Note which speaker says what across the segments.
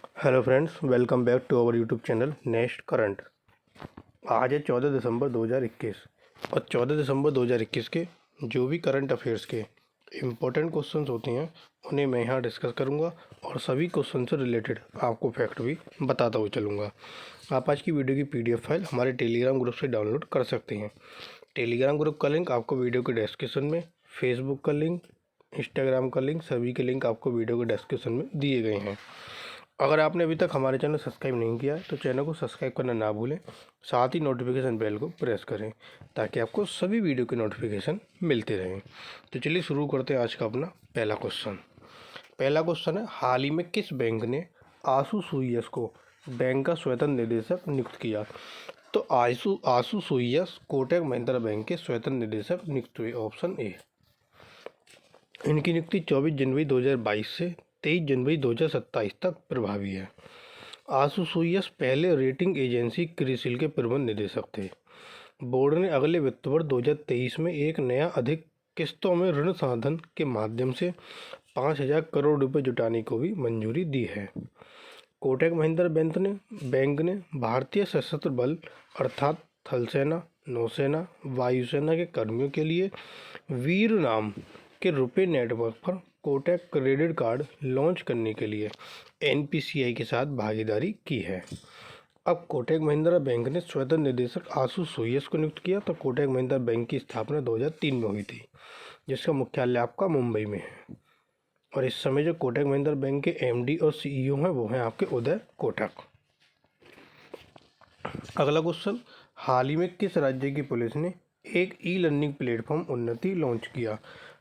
Speaker 1: Hello friends, welcome back to our YouTube channel next current. आज है 14 दिसंबर 2021 और 14 दिसंबर 2021 के जो भी करंट अफेयर्स के इम्पोर्टेंट क्वेश्चंस होते हैं उन्हें मैं यहाँ डिस्कस करूँगा और सभी क्वेश्चन से रिलेटेड आपको फैक्ट भी बताता हुआ चलूँगा। आप आज की वीडियो की PDF फाइल हमारे टेलीग्राम ग्रुप से डाउनलोड कर सकते हैं। टेलीग्राम ग्रुप का लिंक आपको वीडियो के डिस्क्रिप्शन में, फेसबुक का लिंक, इंस्टाग्राम का लिंक, सभी के लिंक आपको वीडियो के डिस्क्रिप्शन में दिए गए हैं। अगर आपने अभी तक हमारे चैनल सब्सक्राइब नहीं किया है तो चैनल को सब्सक्राइब करना ना भूलें, साथ ही नोटिफिकेशन बेल को प्रेस करें ताकि आपको सभी वीडियो के नोटिफिकेशन मिलते रहें। तो चलिए शुरू करते हैं आज का अपना पहला क्वेश्चन है, हाल ही में किस बैंक ने आशु सुइयस को बैंक का स्वतंत्र निदेशक नियुक्त किया? तो आशु सुइयस कोटक महिंद्रा बैंक के स्वतंत्र निदेशक नियुक्त हुए। Option A. इनकी नियुक्ति 24 जनवरी 2022 से 23 जनवरी 2027 तक प्रभावी है। आशु सुइयस पहले रेटिंग एजेंसी क्रिसिल के प्रबंध निदेशक थे। बोर्ड ने अगले वित्त वर्ष 2023 में एक नया अधिक किस्तों में ऋण साधन के माध्यम से 5,000 करोड़ रुपए जुटाने को भी मंजूरी दी है। कोटक महिंद्रा बैंक ने भारतीय सशस्त्र बल अर्थात थल सेना, नौसेना, वायुसेना के कर्मियों के लिए वीर नाम के रुपए नेटवर्क पर कोटक क्रेडिट कार्ड लॉन्च करने के लिए NPCI के साथ भागीदारी की है। अब कोटक महिंद्रा बैंक ने स्वतंत्र निदेशक आशु सुइयस को नियुक्त किया। तो कोटक महिंद्रा बैंक की स्थापना 2003 में हुई थी, जिसका मुख्यालय आपका मुंबई में है। और इस समय जो कोटक महिंद्रा बैंक के MD और CEO हैं वो हैं आपके उदय कोटक। अगला क्वेश्चन, हाल ही में किस राज्य की पुलिस ने एक E-लर्निंग प्लेटफॉर्म उन्नति लॉन्च किया?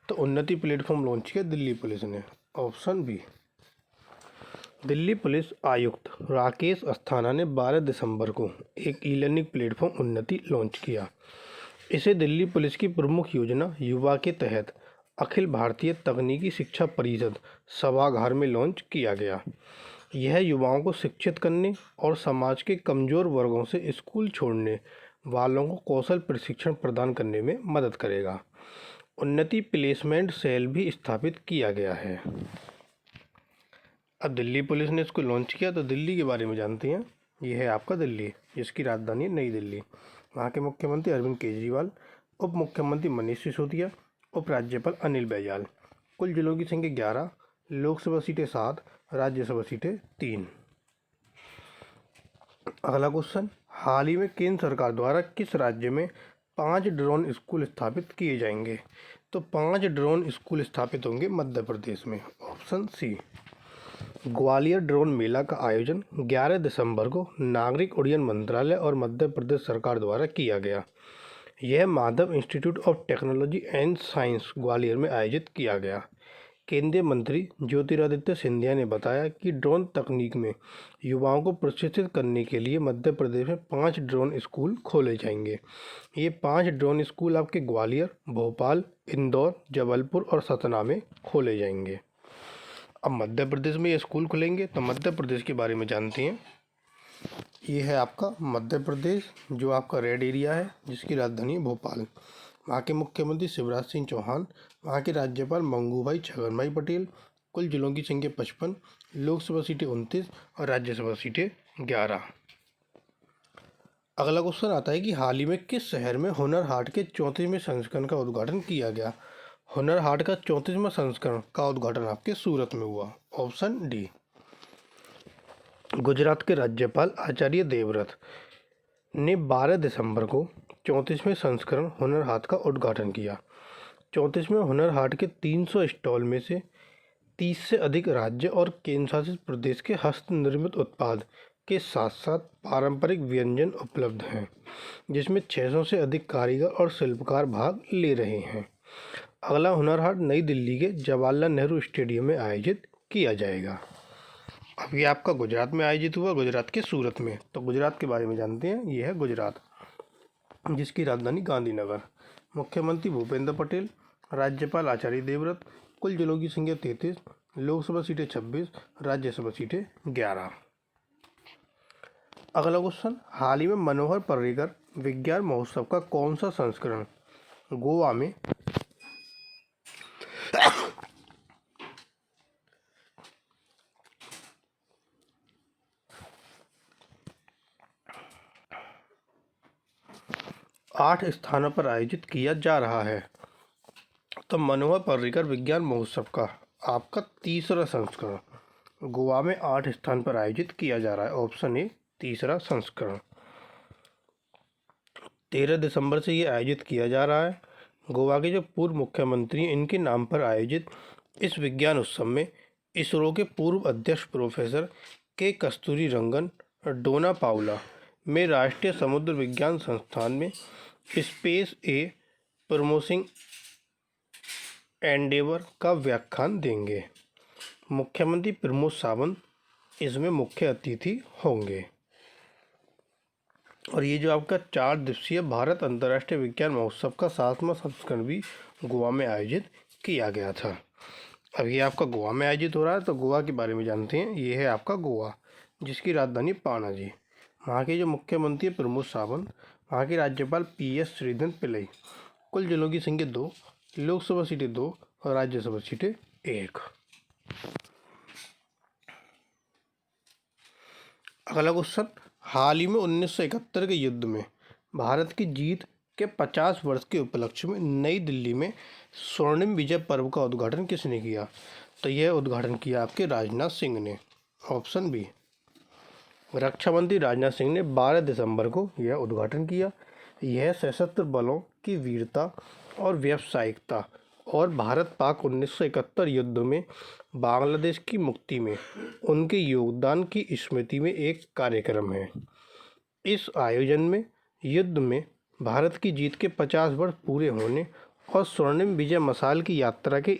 Speaker 1: तो उन्नति प्लेटफॉर्म लॉन्च किया दिल्ली पुलिस ने। Option B. दिल्ली पुलिस आयुक्त राकेश अस्थाना ने 12 दिसंबर को एक E-लर्निंग प्लेटफॉर्म उन्नति लॉन्च किया। इसे दिल्ली पुलिस की प्रमुख योजना युवा के तहत अखिल भारतीय तकनीकी शिक्षा परिषद सभागार में लॉन्च किया गया। यह युवाओं को शिक्षित करने और समाज के कमज़ोर वर्गों से स्कूल छोड़ने वालों को कौशल प्रशिक्षण प्रदान करने में मदद करेगा। उन्नति प्लेसमेंट सेल भी स्थापित किया गया है। अब दिल्ली पुलिस ने इसको लॉन्च किया तो दिल्ली के बारे में जानते हैं। यह है आपका दिल्ली, जिसकी राजधानी है नई दिल्ली। वहाँ के मुख्यमंत्री अरविंद केजरीवाल, उप मुख्यमंत्री मनीष सिसोदिया, उपराज्यपाल अनिल बैजल। कुल जिलों की संख्या 11, लोकसभा सीटें 7, राज्यसभा सीटें 3। अगला क्वेश्चन, हाल ही में केंद्र सरकार द्वारा किस राज्य में 5 ड्रोन स्कूल स्थापित किए जाएंगे? तो 5 ड्रोन स्कूल स्थापित होंगे मध्य प्रदेश में। Option C. ग्वालियर ड्रोन मेला का आयोजन 11 दिसंबर को नागरिक उड्डयन मंत्रालय और मध्य प्रदेश सरकार द्वारा किया गया। यह Madhav institute of technology and science Gwalior में आयोजित किया गया। केंद्रीय मंत्री ज्योतिरादित्य सिंधिया ने बताया कि ड्रोन तकनीक में युवाओं को प्रशिक्षित करने के लिए मध्य प्रदेश में 5 ड्रोन स्कूल खोले जाएंगे। ये 5 ड्रोन स्कूल आपके ग्वालियर, भोपाल, इंदौर, जबलपुर और सतना में खोले जाएंगे। अब मध्य प्रदेश में ये स्कूल खुलेंगे तो मध्य प्रदेश के बारे में जानते हैं। ये है आपका मध्य प्रदेश, जो आपका रेड एरिया है, जिसकी राजधानी है भोपाल। वहाँ के मुख्यमंत्री शिवराज सिंह चौहान, वहाँ के राज्यपाल मंगूभाई छगन भाई पटेल। कुल जिलों की संख्या 55, लोकसभा सीटें 29 और राज्यसभा सीटें 11। अगला क्वेश्चन आता है कि हाल ही में किस शहर में हुनर हाट के 34वें संस्करण का उद्घाटन किया गया? हुनर हाट का 34वां संस्करण का उद्घाटन आपके सूरत में हुआ। Option D. गुजरात के राज्यपाल आचार्य देवव्रत ने 12 दिसंबर को 34वें संस्करण हुनर हाट का उद्घाटन किया। 34वें हुनर हाट के 300 स्टॉल में से 30 से अधिक राज्य और केंद्रशासित प्रदेश के हस्तनिर्मित उत्पाद के साथ साथ पारंपरिक व्यंजन उपलब्ध हैं, जिसमें 600 से अधिक कारीगर और शिल्पकार भाग ले रहे हैं। अगला हुनर हाट नई दिल्ली के जवाहरलाल नेहरू स्टेडियम में आयोजित किया जाएगा। अब ये आपका गुजरात में आयोजित हुआ, गुजरात के सूरत में। तो गुजरात के बारे में जानते हैं। ये है गुजरात, जिसकी राजधानी गांधीनगर। मुख्यमंत्री भूपेंद्र पटेल, राज्यपाल आचार्य देवव्रत। कुल जिलों की संख्या 33, लोकसभा सीटें 26, राज्यसभा सीटें 11। अगला क्वेश्चन, हाल ही में मनोहर पर्रिकर विज्ञान महोत्सव का कौन सा संस्करण गोवा में 8 स्थानों पर आयोजित किया जा रहा है। तो मनोहर पर्रिकर विज्ञान महोत्सव का आपका तीसरा संस्करण गोवा में 8 स्थान पर आयोजित किया जा रहा है। ऑप्शन ए तीसरा संस्करण 13 दिसंबर से ये आयोजित किया जा रहा है। गोवा के जो पूर्व मुख्यमंत्री हैं इनके नाम पर आयोजित इस विज्ञान उत्सव में इसरो के पूर्व अध्यक्ष प्रोफेसर के कस्तूरी रंगन डोना पाउला में राष्ट्रीय समुद्र विज्ञान संस्थान में स्पेस ए प्रमोसिंग एंडेवर का व्याख्यान देंगे। मुख्यमंत्री प्रमोद सावंत इसमें मुख्य अतिथि होंगे। और ये जो आपका 4 दिवसीय भारत अंतर्राष्ट्रीय विज्ञान महोत्सव का 7वां संस्करण भी गोवा में आयोजित किया गया था। अब ये आपका गोवा में आयोजित हो रहा है, तो गोवा के बारे में जानते हैं। ये है आपका गोवा, जिसकी राजधानी पाणाजी। वहाँ के जो मुख्यमंत्री प्रमोद सावंत, वहाँ के राज्यपाल PS श्रीधरन पिल्लई। कुल जिलों की संख्या 2, लोकसभा सीटें 2 और राज्यसभा सीटें 1। अगला क्वेश्चन, हाल ही में 1971 के युद्ध में भारत की जीत के 50 वर्ष के उपलक्ष्य में नई दिल्ली में स्वर्णिम विजय पर्व का उद्घाटन किसने किया? तो यह उद्घाटन किया आपके राजनाथ सिंह ने। ऑप्शन बी, रक्षा मंत्री राजनाथ सिंह ने 12 दिसंबर को यह उद्घाटन किया। यह सशस्त्र बलों की वीरता और व्यावसायिकता और भारत पाक 1971 युद्ध में बांग्लादेश की मुक्ति में उनके योगदान की स्मृति में एक कार्यक्रम है। इस आयोजन में युद्ध में भारत की जीत के 50 वर्ष पूरे होने और स्वर्णिम विजय मशाल की यात्रा के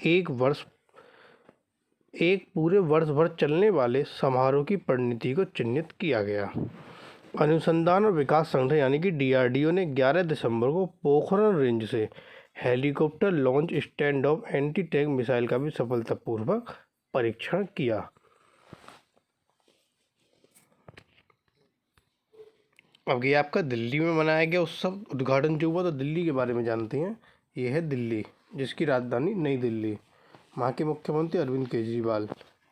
Speaker 1: एक पूरे वर्ष भर चलने वाले समारोह की परिणति को चिन्हित किया गया। अनुसंधान और विकास संगठन यानी कि DRDO ने 11 दिसंबर को पोखरण रेंज से helicopter launch stand of anti tank missile का भी सफलतापूर्वक परीक्षण किया। अब ये आपका दिल्ली में मनाया गया उत्सव उद्घाटन जो हुआ, तो दिल्ली के बारे में जानते हैं। ये है दिल्ली, जिसकी राजधानी नई दिल्ली। वहाँ के मुख्यमंत्री अरविंद केजरीवाल,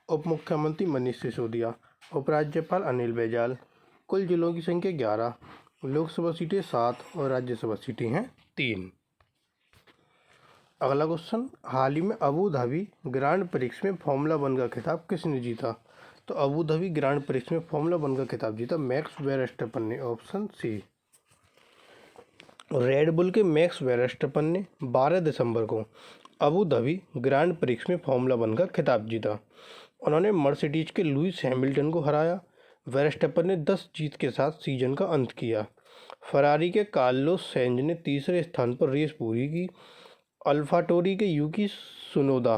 Speaker 1: उप मुख्यमंत्री मनीष सिसोदिया, उपराज्यपाल अनिल बैजल। कुल जिलों की संख्या 11, लोकसभा सीटें 7 और राज्यसभा सीटें हैं 3। अगला क्वेश्चन, हाल ही में अबू धाबी ग्रांड प्रिक्स में फॉर्मूला 1 का खिताब किसने जीता? तो अबू धाबी ग्रांड प्रिक्स में फॉर्मूला 1 का खिताब जीता मैक्स वेरस्टैपन ने। Option C. रेड बुल के मैक्स वेरस्टैपन ने 12 दिसंबर को अबू धाबी ग्रांड प्रिक्स में फॉर्मूला 1 का खिताब जीता। उन्होंने मर्सिडीज के लुइस हैमिल्टन को हराया। वेरस्टैपन ने 10 जीत के साथ सीजन का अंत किया। फरारी के कार्लोस सेंज ने तीसरे स्थान पर रेस पूरी की। अल्फाटोरी के यूकी सुनोदा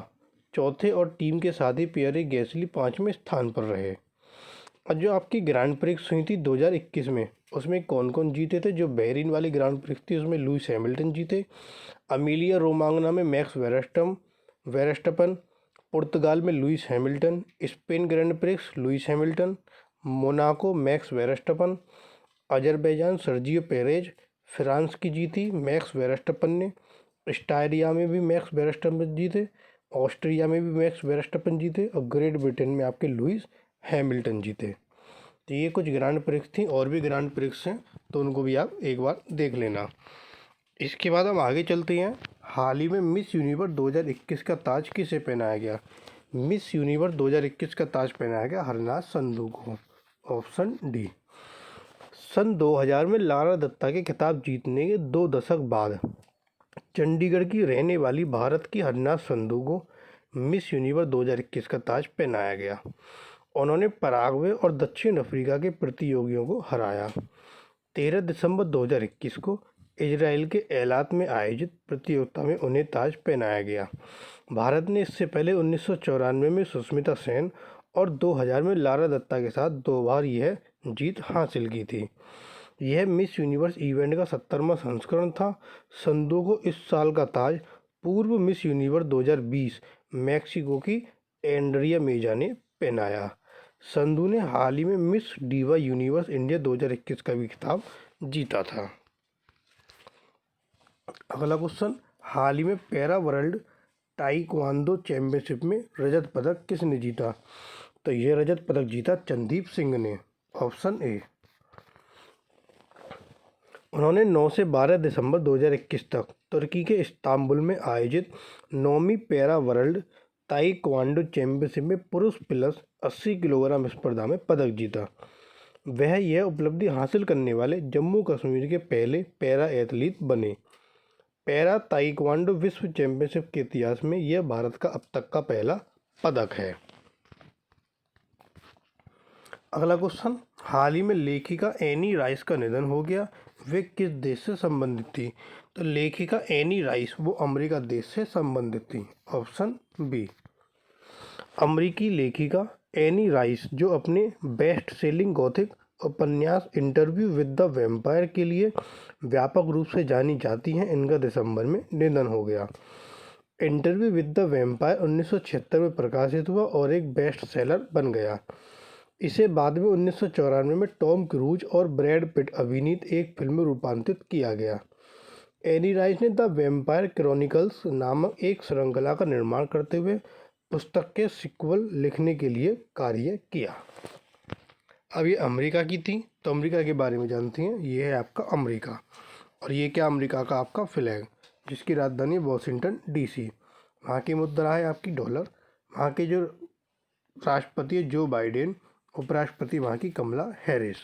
Speaker 1: चौथे और टीम के साथी पियरे गैसली 5वें स्थान पर रहे। और जो आपकी ग्रांड प्रिक्स हुई थी 2021 में, उसमें कौन कौन जीते थे? जो बहरीन वाली ग्रांड प्रिक्स थी उसमें लुइस हैमिल्टन जीते। अमीलिया रोमांगना में मैक्स वेरस्टैपन, पुर्तगाल में Lewis Hamilton, Spain grand prix Lewis Hamilton, Monaco max Verstappen, Azerbaijan Sergio Perez, France की जीती मैक्स वेरस्टैपन ने। स्टायरिया में भी मैक्स वेरस्टैपन जीते, ऑस्ट्रिया में भी मैक्स वेरस्टैपन जीते और ग्रेट ब्रिटेन में आपके लुइस हैमिल्टन जीते। तो ये कुछ ग्रांड प्रिक्स थी, और भी ग्रांड प्रिक्स हैं तो उनको भी आप एक बार देख लेना। इसके बाद हम आगे चलते हैं। हाल ही में मिस यूनिवर्स 2021 का ताज किसे पहनाया गया? मिस यूनिवर्स 2021 का ताज पहनाया गया हरनाथ संधू को। Option D. सन 2000 में लारा दत्ता के खिताब जीतने के 2 दशक बाद चंडीगढ़ की रहने वाली भारत की हरनाथ संधू को मिस यूनिवर्स 2021 का ताज पहनाया गया। उन्होंने पराग्वे और दक्षिण अफ्रीका के प्रतियोगियों को हराया। 13 दिसंबर 2021 को इजराइल के एलात में आयोजित प्रतियोगिता में उन्हें ताज पहनाया गया। भारत ने इससे पहले 1994 में सुष्मिता सेन और 2000 में लारा दत्ता के साथ 2 बार यह जीत हासिल की थी। यह मिस यूनिवर्स इवेंट का 70वां संस्करण था। संधू को इस साल का ताज पूर्व मिस यूनिवर्स 2020 मैक्सिको की एंड्रिया मेजा ने पहनाया। संधू ने हाल ही में मिस डीवा यूनिवर्स इंडिया 2021 का भी खिताब जीता था। अगला क्वेश्चन, हाल ही में पैरा वर्ल्ड ताइक्वांडो चैंपियनशिप में रजत पदक किसने जीता? तो यह रजत पदक जीता चंदीप सिंह ने। Option A. उन्होंने 9 से 12 दिसंबर 2021 तक तुर्की के इस्तांबुल में आयोजित 9वीं पैरा वर्ल्ड ताइक्वांडो चैंपियनशिप में पुरुष प्लस 80 किलोग्राम स्पर्धा में पदक जीता। वह यह उपलब्धि हासिल करने वाले जम्मू कश्मीर के पहले पैरा एथलीट बने। पैरा ताइक्वांडो विश्व चैंपियनशिप के इतिहास में यह भारत का अब तक का पहला पदक है। अगला क्वेश्चन, हाल ही में लेखिका एनी राइस का निधन हो गया, वे किस देश से संबंधित थी? तो लेखिका एनी राइस वो अमेरिका देश से संबंधित थी। Option B. अमेरिकी लेखिका एनी राइस जो अपने बेस्ट सेलिंग गॉथिक उपन्यास इंटरव्यू विद द वैम्पायर के लिए व्यापक रूप से जानी जाती हैं, इनका दिसंबर में निधन हो गया। इंटरव्यू विद द वैम्पायर 1976 में प्रकाशित हुआ और एक बेस्ट सेलर बन गया। इसे बाद में 1994 में टॉम क्रूज और ब्रैड पिट अभिनीत एक फिल्म में रूपांतरित किया गया। एनी राइस ने द वैम्पायर क्रॉनिकल्स नामक एक श्रृंखला का निर्माण करते हुए पुस्तक के सीक्वल लिखने के लिए कार्य किया। अब ये अमेरिका की थी, तो अमेरिका के बारे में जानते हैं। ये है आपका अमेरिका, और ये क्या अमेरिका का आपका फ्लैग, जिसकी राजधानी है वॉशिंगटन डीसी। वहाँ की मुद्रा है आपकी डॉलर। वहाँ के जो राष्ट्रपति है जो बाइडेन, उपराष्ट्रपति वहाँ की कमला हैरिस।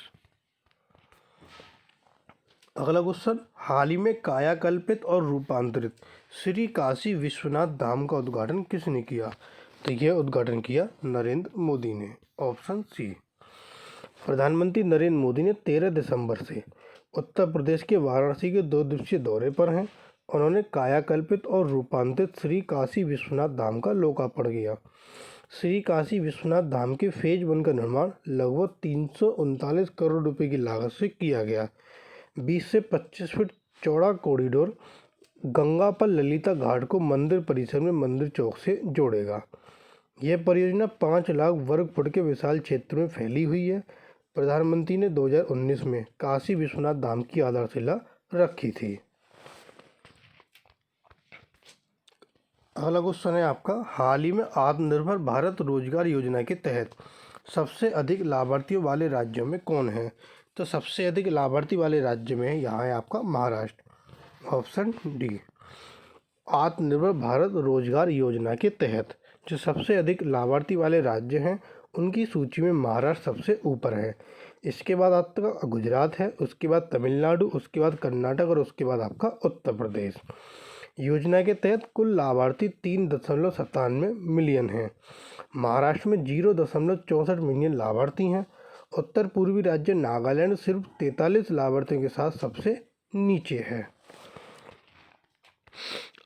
Speaker 1: अगला क्वेश्चन, हाल ही में कायाकल्पित और रूपांतरित श्री काशी विश्वनाथ धाम का उद्घाटन किसने किया? तो यह उद्घाटन किया नरेंद्र मोदी ने। Option C. प्रधानमंत्री नरेंद्र मोदी ने 13 दिसंबर से उत्तर प्रदेश के वाराणसी के 2 दिवसीय दौरे पर हैं। उन्होंने कायाकल्पित और रूपांतरित श्री काशी विश्वनाथ धाम का लोकार्पण किया। श्री काशी विश्वनाथ धाम के फेज 1 का निर्माण लगभग 339 करोड़ रुपए की लागत से किया गया। 20 से 25 फीट चौड़ा कॉरिडोर गंगा पर ललिता घाट को मंदिर परिसर में मंदिर चौक से जोड़ेगा। यह परियोजना 5 लाख वर्ग फुट के विशाल क्षेत्र में फैली हुई है। प्रधानमंत्री ने 2019 में काशी विश्वनाथ धाम की आधारशिला रखी थी। अगला क्वेश्चन है आपका, हाल ही में आत्मनिर्भर भारत रोजगार योजना के तहत सबसे अधिक लाभार्थियों वाले राज्यों में कौन है? तो सबसे अधिक लाभार्थी वाले राज्य में यहाँ है आपका महाराष्ट्र। Option D. आत्मनिर्भर भारत रोजगार योजना के तहत जो सबसे अधिक लाभार्थी वाले राज्य हैं, उनकी सूची में महाराष्ट्र सबसे ऊपर है। इसके बाद आपका गुजरात है, उसके बाद तमिलनाडु, उसके बाद कर्नाटक और उसके बाद आपका उत्तर प्रदेश। योजना के तहत कुल लाभार्थी 3.97 मिलियन हैं। महाराष्ट्र में 0.64 मिलियन लाभार्थी हैं। उत्तर पूर्वी राज्य नागालैंड सिर्फ 43 लाभार्थियों के साथ सबसे नीचे है।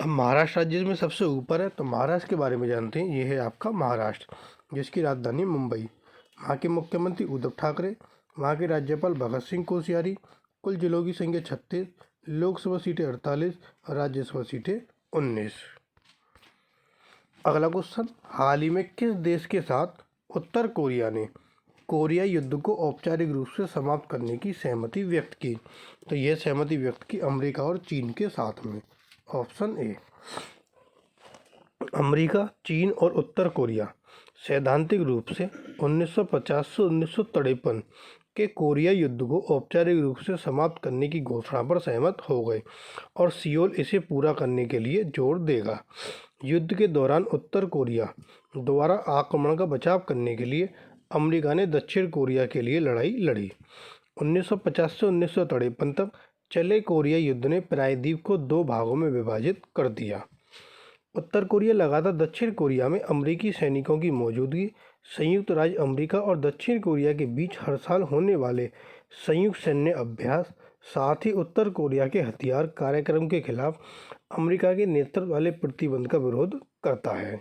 Speaker 1: अब महाराष्ट्र राज्य में सबसे ऊपर है, तो महाराष्ट्र के बारे में जानते हैं। ये है आपका महाराष्ट्र, जिसकी राजधानी मुंबई। वहाँ के मुख्यमंत्री उद्धव ठाकरे, वहाँ के राज्यपाल भगत सिंह कोश्यारी। कुल जिलों की संख्या 36, लोकसभा सीटें 48, राज्यसभा सीटें 19। अगला क्वेश्चन, हाल ही में किस देश के साथ उत्तर कोरिया ने कोरिया युद्ध को औपचारिक रूप से समाप्त करने की सहमति व्यक्त की? तो यह सहमति व्यक्त की अमेरिका और चीन के साथ में। Option A. अमेरिका, चीन और उत्तर कोरिया सैद्धांतिक रूप से 1950 से 1953 के कोरिया युद्ध को औपचारिक रूप से समाप्त करने की घोषणा पर सहमत हो गए और सियोल इसे पूरा करने के लिए जोर देगा। युद्ध के दौरान उत्तर कोरिया द्वारा आक्रमण का बचाव करने के लिए अमेरिका ने दक्षिण कोरिया के लिए लड़ाई लड़ी। 1950 से 1953 तक चले कोरिया युद्ध ने प्रायद्वीप को 2 भागों में विभाजित कर दिया। उत्तर कोरिया लगातार दक्षिण कोरिया में अमेरिकी सैनिकों की मौजूदगी, संयुक्त राज्य अमेरिका और दक्षिण कोरिया के बीच हर साल होने वाले संयुक्त सैन्य अभ्यास, साथ ही उत्तर कोरिया के हथियार कार्यक्रम के खिलाफ अमेरिका के नेतृत्व वाले प्रतिबंध का विरोध करता है।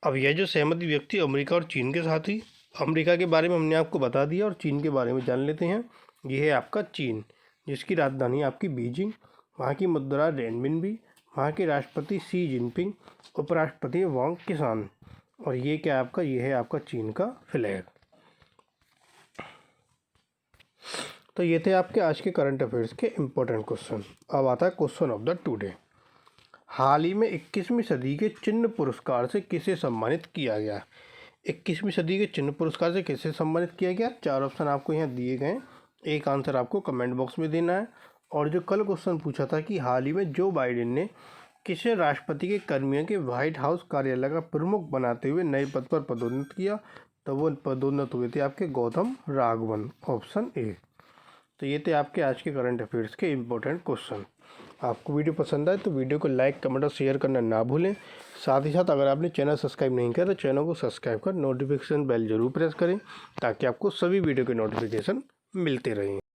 Speaker 1: अब यह जो सहमति व्यक्ति अमेरिका और चीन के साथ ही, अमेरिका के बारे में हमने आपको बता दिया और चीन के बारे में जान लेते हैं। यह है आपका चीन, जिसकी राजधानी आपकी बीजिंग। वहाँ की मुद्रा रेनमिनबी। वहाँ के राष्ट्रपति शी जिनपिंग, उपराष्ट्रपति वांग किसान। और ये क्या आपका, ये है आपका चीन का फ्लैग। तो ये थे आपके आज के करंट अफेयर्स के इम्पोर्टेंट क्वेश्चन। अब आता है क्वेश्चन ऑफ द टुडे। हाल ही में 21वीं सदी के चिन्ह पुरस्कार से किसे सम्मानित किया गया? 21वीं सदी के चिन्ह पुरस्कार से किसे सम्मानित किया गया? 4 ऑप्शन आपको यहाँ दिए गए हैं। एक आंसर आपको कमेंट बॉक्स में देना है और जो कल क्वेश्चन पूछा था कि हाल ही में जो बाइडेन ने किसे राष्ट्रपति के कर्मियों के व्हाइट हाउस कार्यालय का प्रमुख बनाते हुए नए पद पर पदोन्नत किया, तो वो पदोन्नत हुए थे आपके गौतम राघवन, ऑप्शन ए। तो ये थे आपके आज के करंट अफेयर्स के इम्पोर्टेंट क्वेश्चन। आपको वीडियो पसंद आए तो वीडियो को लाइक, कमेंट और शेयर करना ना भूलें। साथ ही साथ अगर आपने चैनल सब्सक्राइब नहीं किया तो चैनल को सब्सक्राइब कर नोटिफिकेशन बेल जरूर प्रेस करें ताकि आपको सभी वीडियो के नोटिफिकेशन मिलते रहें।